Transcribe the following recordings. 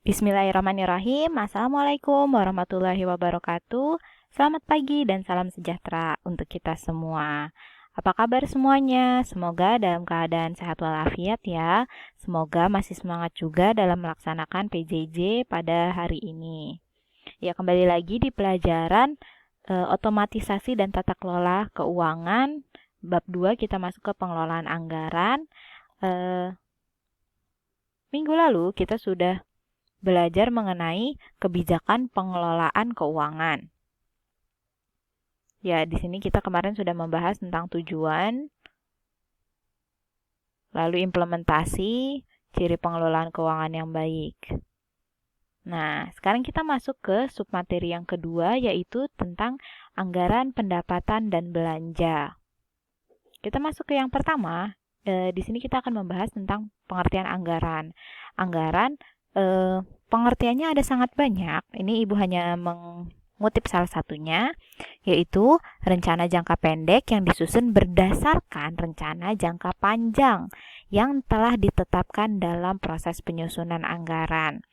Bismillahirrahmanirrahim. Assalamualaikum warahmatullahi wabarakatuh. Selamat pagi dan salam sejahtera untuk kita semua. Apa kabar semuanya? Semoga dalam keadaan sehat walafiat ya. Semoga masih semangat juga dalam melaksanakan PJJ pada hari ini. Ya, kembali lagi di pelajaran otomatisasi dan tata kelola keuangan. Bab 2 kita masuk ke pengelolaan anggaran. Minggu lalu kita sudah belajar mengenai kebijakan pengelolaan keuangan. Ya, di sini kita kemarin sudah membahas tentang tujuan, lalu implementasi, ciri pengelolaan keuangan yang baik. Nah, sekarang kita masuk ke submateri yang kedua, yaitu tentang anggaran, pendapatan, dan belanja. Kita masuk ke yang pertama. Di sini kita akan membahas tentang pengertian anggaran. Anggaran pengertiannya ada sangat banyak. Ini Ibu hanya mengutip salah satunya, yaitu rencana jangka pendek yang disusun berdasarkan rencana jangka panjang yang telah ditetapkan dalam proses penyusunan anggaran.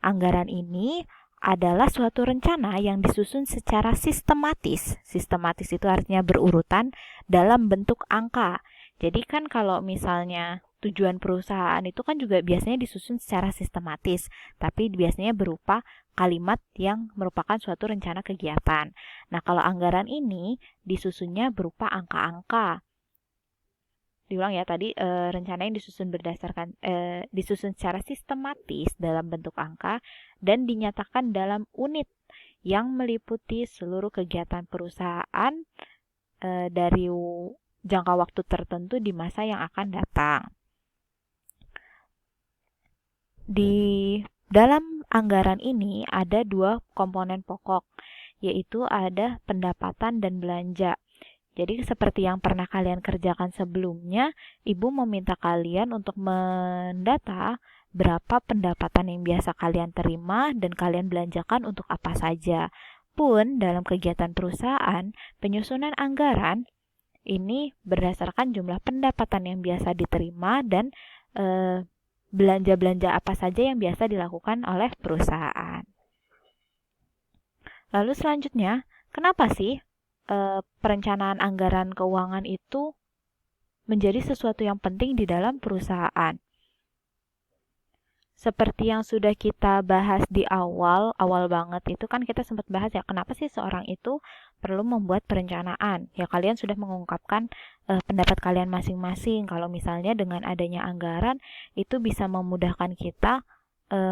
Anggaran ini adalah suatu rencana yang disusun secara sistematis. Sistematis itu artinya berurutan dalam bentuk angka. Jadi kan kalau misalnya tujuan perusahaan itu kan juga biasanya disusun secara sistematis, tapi biasanya berupa kalimat yang merupakan suatu rencana kegiatan. Nah, kalau anggaran ini disusunnya berupa angka-angka. Diulang ya tadi, rencana yang disusun secara sistematis dalam bentuk angka dan dinyatakan dalam unit yang meliputi seluruh kegiatan perusahaan dari jangka waktu tertentu di masa yang akan datang. Di dalam anggaran ini ada dua komponen pokok, yaitu ada pendapatan dan belanja. Jadi seperti yang pernah kalian kerjakan sebelumnya, Ibu meminta kalian untuk mendata berapa pendapatan yang biasa kalian terima dan kalian belanjakan untuk apa saja. Pun dalam kegiatan perusahaan, penyusunan anggaran ini berdasarkan jumlah pendapatan yang biasa diterima dan belanja-belanja apa saja yang biasa dilakukan oleh perusahaan. Lalu selanjutnya, kenapa sih perencanaan anggaran keuangan itu menjadi sesuatu yang penting di dalam perusahaan? Seperti yang sudah kita bahas di awal banget itu kan kita sempat bahas ya, kenapa sih seorang itu perlu membuat perencanaan. Ya, kalian sudah mengungkapkan pendapat kalian masing-masing. Kalau misalnya dengan adanya anggaran itu bisa memudahkan kita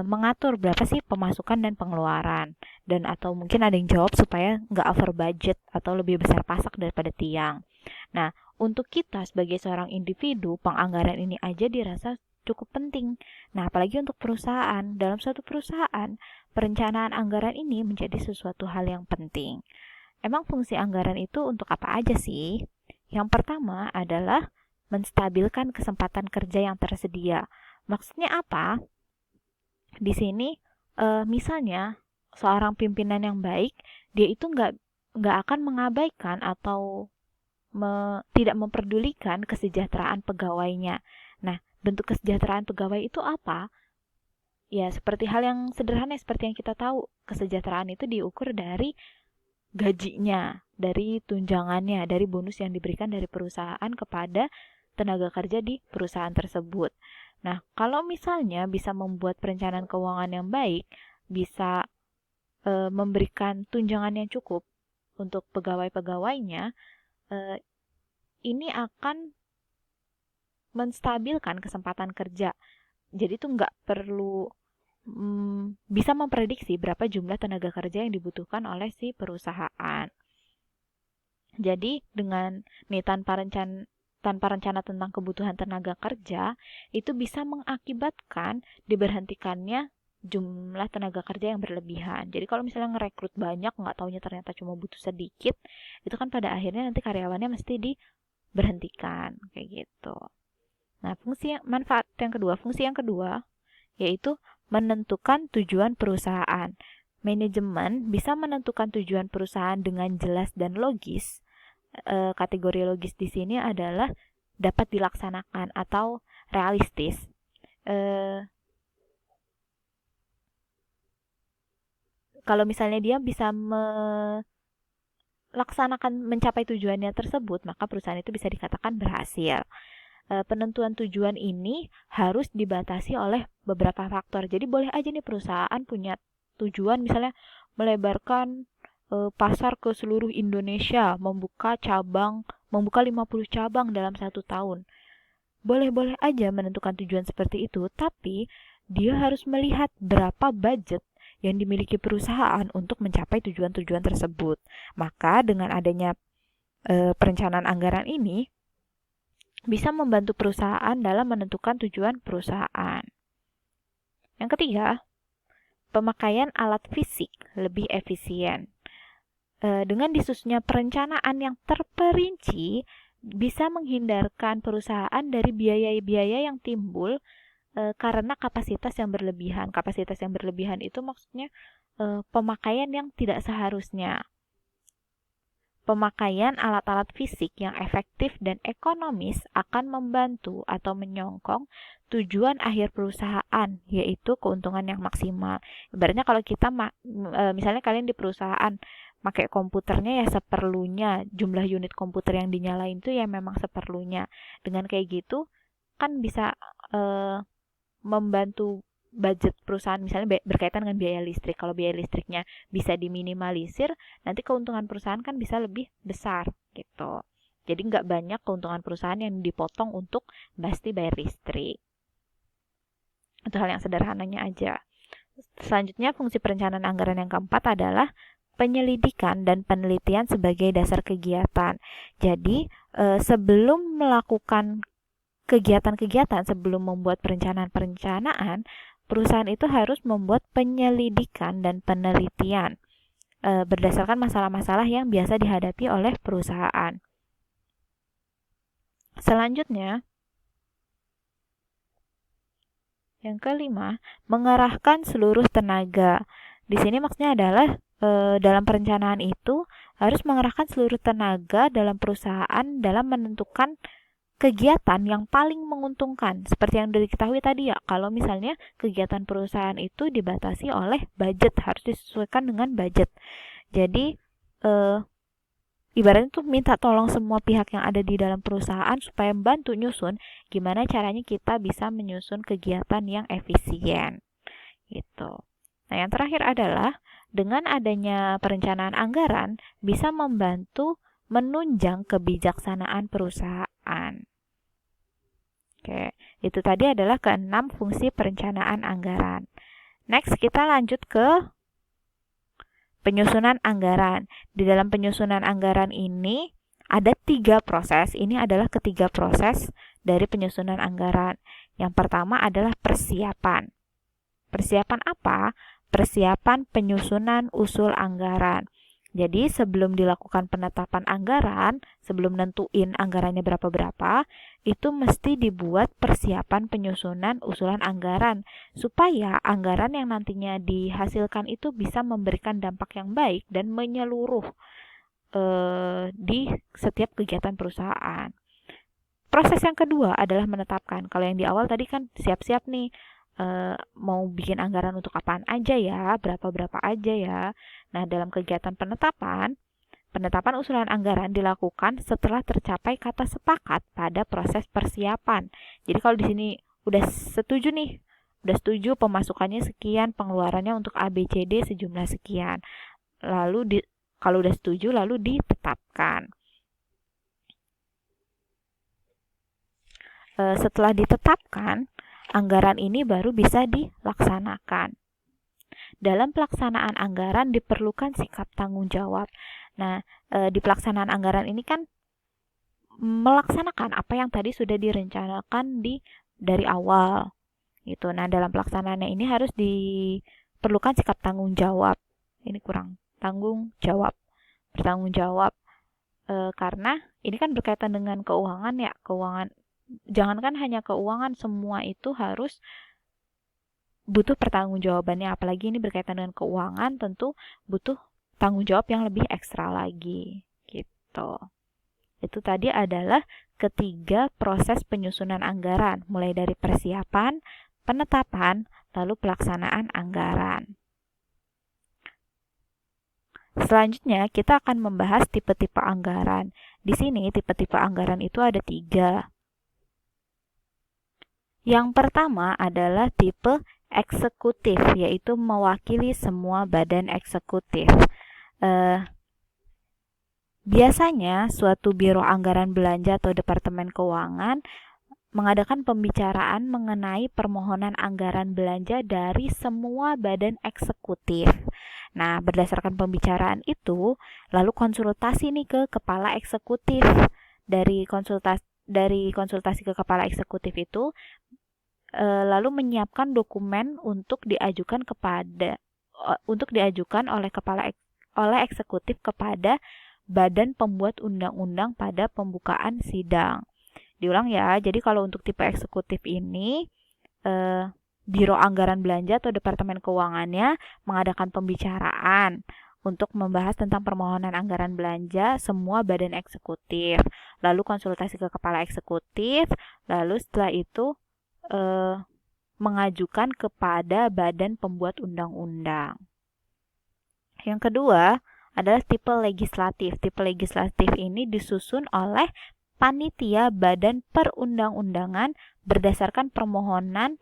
mengatur berapa sih pemasukan dan pengeluaran. Dan atau mungkin ada yang jawab supaya nggak over budget atau lebih besar pasak daripada tiang. Nah, untuk kita sebagai seorang individu, penganggaran ini aja dirasa cukup penting. Nah, apalagi untuk perusahaan. Dalam suatu perusahaan, perencanaan anggaran ini menjadi sesuatu hal yang penting. Emang fungsi anggaran itu untuk apa aja sih? Yang pertama adalah menstabilkan kesempatan kerja yang tersedia. Maksudnya apa? Di sini, misalnya seorang pimpinan yang baik, dia itu nggak akan mengabaikan atau tidak memperdulikan kesejahteraan pegawainya. Nah, bentuk kesejahteraan pegawai itu apa? Ya, seperti hal yang sederhana seperti yang kita tahu, kesejahteraan itu diukur dari gajinya, dari tunjangannya, dari bonus yang diberikan dari perusahaan kepada tenaga kerja di perusahaan tersebut. Nah, kalau misalnya bisa membuat perencanaan keuangan yang baik, bisa memberikan tunjangan yang cukup untuk pegawai-pegawainya, ini akan menstabilkan kesempatan kerja. Jadi itu nggak perlu bisa memprediksi berapa jumlah tenaga kerja yang dibutuhkan oleh si perusahaan. Jadi dengan tanpa rencana tentang kebutuhan tenaga kerja, itu bisa mengakibatkan diberhentikannya jumlah tenaga kerja yang berlebihan. Jadi kalau misalnya ngerekrut banyak, nggak taunya ternyata cuma butuh sedikit, itu kan pada akhirnya nanti karyawannya mesti diberhentikan, kayak gitu. Nah, fungsi yang kedua yaitu menentukan tujuan perusahaan. Manajemen bisa menentukan tujuan perusahaan dengan jelas dan logis. Kategori logis di sini adalah dapat dilaksanakan atau realistis. kalau misalnya dia bisa melaksanakan mencapai tujuannya tersebut, maka perusahaan itu bisa dikatakan berhasil. Penentuan tujuan ini harus dibatasi oleh beberapa faktor. Jadi boleh aja nih perusahaan punya tujuan misalnya melebarkan pasar ke seluruh Indonesia, membuka 50 cabang dalam 1 tahun. Boleh-boleh aja menentukan tujuan seperti itu, tapi dia harus melihat berapa budget yang dimiliki perusahaan untuk mencapai tujuan-tujuan tersebut. Maka dengan adanya perencanaan anggaran ini bisa membantu perusahaan dalam menentukan tujuan perusahaan. Yang ketiga, pemakaian alat fisik lebih efisien. Dengan disusunnya perencanaan yang terperinci, bisa menghindarkan perusahaan dari biaya-biaya yang timbul karena kapasitas yang berlebihan. Kapasitas yang berlebihan itu maksudnya pemakaian yang tidak seharusnya. Pemakaian alat-alat fisik yang efektif dan ekonomis akan membantu atau menyokong tujuan akhir perusahaan, yaitu keuntungan yang maksimal. Ibaratnya kalau kita misalnya kalian di perusahaan pakai komputernya ya seperlunya, jumlah unit komputer yang dinyalain itu ya memang seperlunya. Dengan kayak gitu kan bisa membantu budget perusahaan, misalnya berkaitan dengan biaya listrik. Kalau biaya listriknya bisa diminimalisir, nanti keuntungan perusahaan kan bisa lebih besar gitu. Jadi nggak banyak keuntungan perusahaan yang dipotong untuk pasti bayar listrik. Itu hal yang sederhananya aja. Selanjutnya, fungsi perencanaan anggaran yang keempat adalah penyelidikan dan penelitian sebagai dasar kegiatan. Jadi, sebelum melakukan kegiatan-kegiatan, sebelum membuat perencanaan-perencanaan, perusahaan itu harus membuat penyelidikan dan penelitian berdasarkan masalah-masalah yang biasa dihadapi oleh perusahaan. Selanjutnya, yang kelima, mengarahkan seluruh tenaga. Di sini maksudnya adalah dalam perencanaan itu harus mengerahkan seluruh tenaga dalam perusahaan dalam menentukan kegiatan yang paling menguntungkan. Seperti yang sudah diketahui tadi ya, kalau misalnya kegiatan perusahaan itu dibatasi oleh budget, harus disesuaikan dengan budget. Jadi, ibaratnya tuh minta tolong semua pihak yang ada di dalam perusahaan supaya membantu nyusun gimana caranya kita bisa menyusun kegiatan yang efisien. Gitu. Nah, yang terakhir adalah dengan adanya perencanaan anggaran bisa membantu menunjang kebijaksanaan perusahaan. Oke, itu tadi adalah keenam fungsi perencanaan anggaran. Next, kita lanjut ke penyusunan anggaran. Di dalam penyusunan anggaran ini ada 3 proses. Ini adalah ketiga proses dari penyusunan anggaran. Yang pertama adalah persiapan. Persiapan apa? Persiapan penyusunan usul anggaran. Jadi sebelum dilakukan penetapan anggaran, sebelum nentuin anggarannya berapa-berapa, itu mesti dibuat persiapan penyusunan usulan anggaran, supaya anggaran yang nantinya dihasilkan itu bisa memberikan dampak yang baik dan menyeluruh di setiap kegiatan perusahaan. Proses yang kedua adalah menetapkan. Kalau yang di awal tadi kan siap-siap nih, mau bikin anggaran untuk apaan aja ya, berapa-berapa aja ya. Nah, dalam kegiatan penetapan usulan anggaran dilakukan setelah tercapai kata sepakat pada proses persiapan. Jadi kalau di sini udah setuju nih, udah setuju pemasukannya sekian, pengeluarannya untuk ABCD sejumlah sekian. Lalu kalau udah setuju lalu ditetapkan. Setelah ditetapkan, anggaran ini baru bisa dilaksanakan. Dalam pelaksanaan anggaran diperlukan sikap tanggung jawab. Nah, di pelaksanaan anggaran ini kan melaksanakan apa yang tadi sudah direncanakan dari awal. Gitu. Nah, dalam pelaksanaannya ini harus diperlukan sikap tanggung jawab. Ini kurang tanggung jawab. Bertanggung jawab karena ini kan berkaitan dengan keuangan ya, keuangan. Jangankan hanya keuangan, semua itu harus butuh pertanggungjawabannya. Apalagi ini berkaitan dengan keuangan, tentu butuh tanggung jawab yang lebih ekstra lagi. Gitu. Itu tadi adalah ketiga proses penyusunan anggaran, mulai dari persiapan, penetapan, lalu pelaksanaan anggaran. Selanjutnya, kita akan membahas tipe-tipe anggaran. Di sini, tipe-tipe anggaran itu ada 3. Yang pertama adalah tipe eksekutif, yaitu mewakili semua badan eksekutif. Biasanya, suatu biro anggaran belanja atau departemen keuangan mengadakan pembicaraan mengenai permohonan anggaran belanja dari semua badan eksekutif. Nah, berdasarkan pembicaraan itu, lalu konsultasi nih ke kepala eksekutif. Dari konsultasi ke kepala eksekutif itu, lalu menyiapkan dokumen untuk diajukan oleh eksekutif kepada badan pembuat undang-undang pada pembukaan sidang. Diulang ya, jadi kalau untuk tipe eksekutif ini, Biro Anggaran Belanja atau Departemen Keuangannya mengadakan pembicaraan untuk membahas tentang permohonan anggaran belanja semua badan eksekutif. Lalu konsultasi ke kepala eksekutif, lalu setelah itu mengajukan kepada badan pembuat undang-undang. Yang kedua adalah tipe legislatif. Tipe legislatif ini disusun oleh panitia badan perundang-undangan berdasarkan permohonan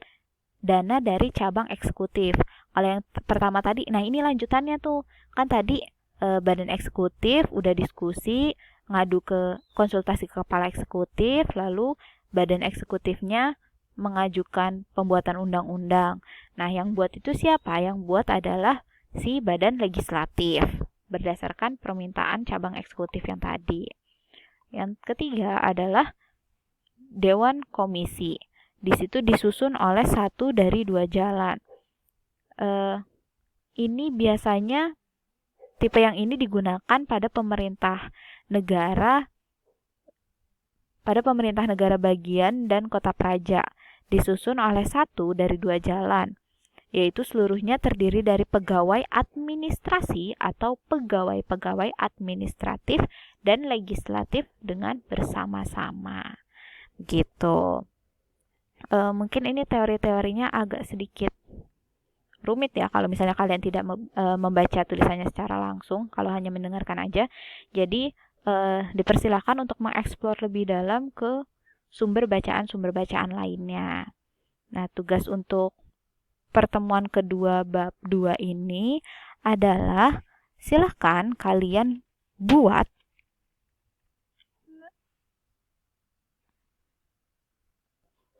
dana dari cabang eksekutif. Kalau yang pertama tadi, nah ini lanjutannya tuh. Kan tadi badan eksekutif udah diskusi, ngadu ke konsultasi ke kepala eksekutif, lalu badan eksekutifnya mengajukan pembuatan undang-undang. Nah, yang buat itu siapa? Yang buat adalah si badan legislatif berdasarkan permintaan cabang eksekutif yang tadi. Yang ketiga adalah Dewan Komisi. Di situ disusun oleh 1 dari 2 jalan. Ini biasanya tipe yang ini digunakan pada pemerintah negara bagian dan kota praja. Disusun oleh 1 dari 2 jalan, yaitu seluruhnya terdiri dari pegawai administrasi atau pegawai-pegawai administratif dan legislatif dengan bersama-sama. Gitu. Mungkin ini teori-teorinya agak sedikit rumit ya kalau misalnya kalian tidak membaca tulisannya secara langsung, kalau hanya mendengarkan aja. Jadi dipersilakan untuk mengeksplor lebih dalam ke sumber bacaan lainnya. Nah, tugas untuk pertemuan kedua bab 2 ini adalah silahkan kalian buat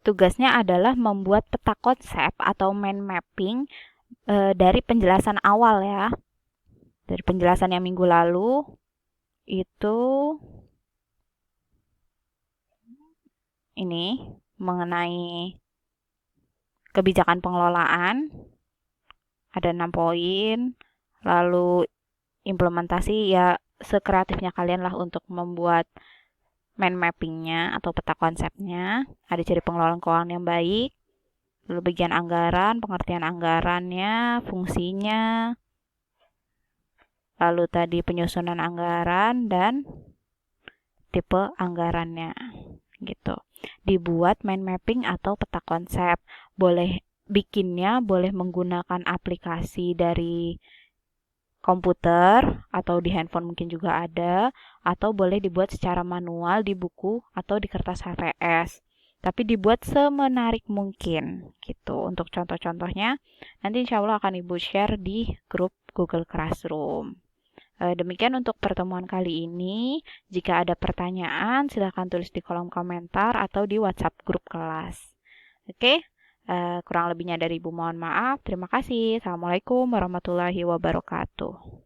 tugasnya adalah membuat peta konsep atau mind mapping dari penjelasan awal ya. Dari penjelasan yang minggu lalu itu ini mengenai kebijakan pengelolaan, ada 6 poin, lalu implementasi ya sekreatifnya kalian lah untuk membuat mind mappingnya atau peta konsepnya. Ada ciri pengelolaan keuangan yang baik, lalu bagian anggaran, pengertian anggarannya, fungsinya, lalu tadi penyusunan anggaran dan tipe anggarannya gitu. Dibuat mind mapping atau peta konsep. Bikinnya boleh menggunakan aplikasi dari komputer atau di handphone mungkin juga ada, atau boleh dibuat secara manual di buku atau di kertas HVS. Tapi dibuat semenarik mungkin gitu. Untuk contoh-contohnya nanti insya Allah akan Ibu share di grup Google Classroom. Demikian untuk pertemuan kali ini. Jika ada pertanyaan, silakan tulis di kolom komentar atau di WhatsApp grup kelas. Oke, kurang lebihnya dari Ibu mohon maaf. Terima kasih. Assalamualaikum warahmatullahi wabarakatuh.